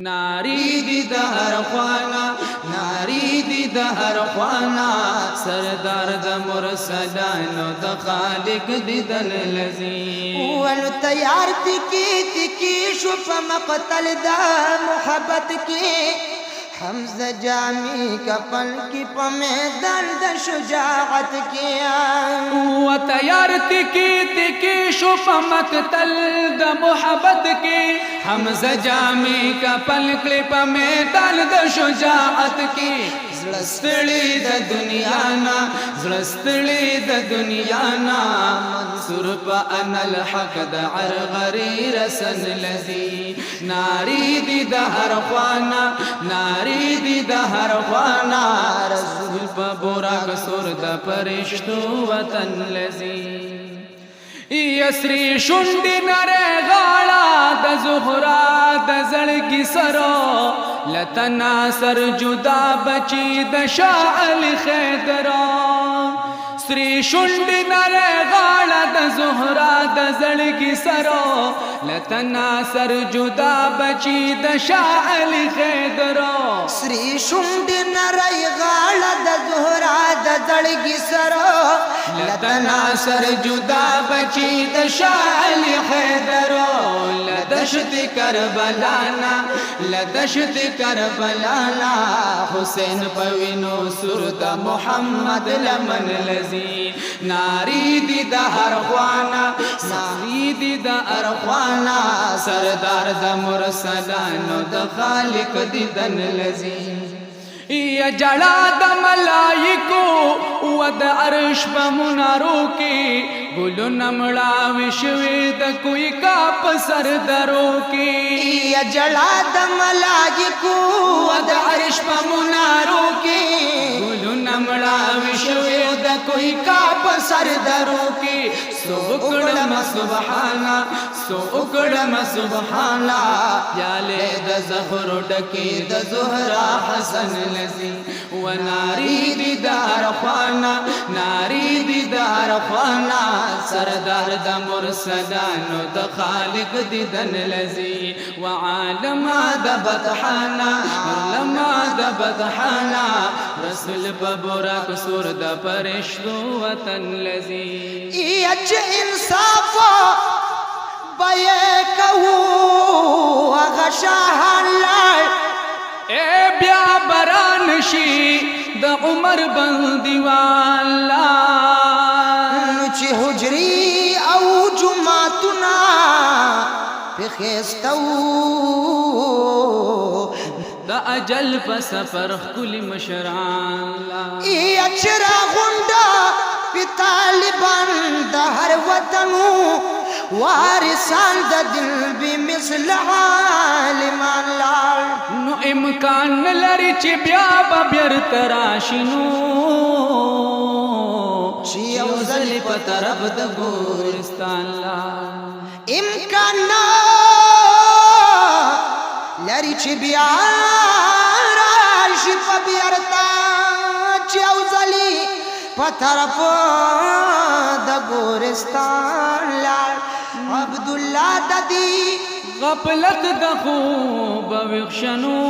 ناری دی دهر خوانا ناری دی دهر خوانا سردار د مرسلانو د خالق دیدن لذی ولو تیار تکی شو په مقتل دا محبت کی حمزہ جامی کپل کی په میدان د شجاعت کی و تیار تکی شو په مقتل د محبت کی حمزہ جامی کپل کی په میدان د شجاعت کی زړستړی د دنیا نا زړستړی د دنیا نا منصور په ان الحق د عرغری رسن لذی ناری دی د هر خوانا ناری دی د هر خوانا رسول په براق سور د پرشتو وطن لذی یسری شوندی نره غاړه د زهرا د زړګي سرو لتنا سر جدا بچی د شاعل خیدرا سری شوندی نره غاړه د زهرا د زړګي سرو لتنا سر جدا بچی د شاعل خیدرا سری شوندی نره غاړه د زهرا د زړګي سرو لتنا سر جدا بچی د شاعل خیدرا لدشت کربلانا لدشت کربلانا حسین پوینو سر د محمد لمن لذی ناری دی د هر خوانا ناری دی د هر خوانا سردار د مرسلانو د خالق دیدن لذی یا جڑا د ملائکو و د عرش په منارو کې ګلو نمړا وشوي د کوئی کا پسر درو کې یا جڑا د ملائکو و د عرش په منارو کې ګلو نمړا وشوي د کوئی کا پسر درو کې سو کړم سبحانا سو کړم سبحانا یا له د زهر ډکی د زهرا حسن لذی و ناری دی دار خوانا ناری دی دار خوانا سردار د مرسلانو د خالق دیدن لذی و عالم د بطحانا لما د بطحانا رسول په براق سور د پرشتو وطن لذی اچ انصاف بیا کہو غشاہن لڑ اے بیا بران شي د عمر بندي والا چې حجري او جمعتنا په خستو د اجل په سفر خل مشران ای اچرا غونډه په طالبان د هر وطنو وارثان د دل به مثل عالمان لال نو امکان لري چې بیا به بیرته راشینو چې یو ځل په طرف د ګورستان لال امکان لري چې بیا راشي په بیرته چې یو ځل په طرف د ګورستان لال عبدالله ددی غفلت د خوب وښنو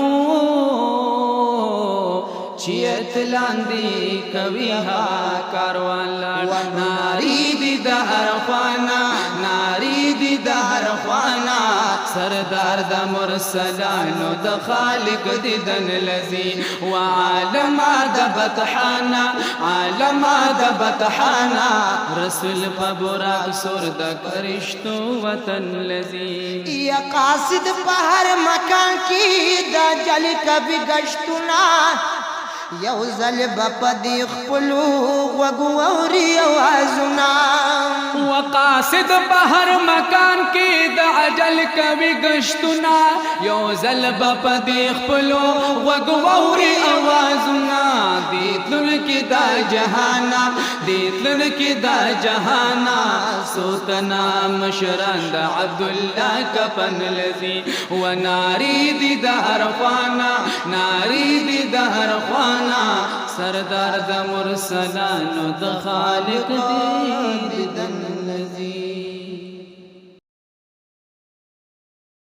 چې اتلاندې کوي ها کاروان لاړ ناری دی د هر خوانا ناری دی د هر خوانا سردار د مرسلانو د خالق دیدن لذی و عالم د بطحانا عالم د بطحانا رسول په براق سور د کرشتو وطن لذی یا قاصد په هر مکان کې د جل کبي گشتنا یو ځل په دې خپلو غوږ اوري اوازونه وقاصد په هر مکان کې د اجل کوي گشتنا یو ځل په دې خپلو غوږ اوري اوازونه دیتل کې دا جهانا دیتل کې دا جهانا سوتنا مشران د عبدالله کفن لذی و ناری دی د هر خوانا ناری دی د هر خوانا سردار د مرسلانو د خالق دیدن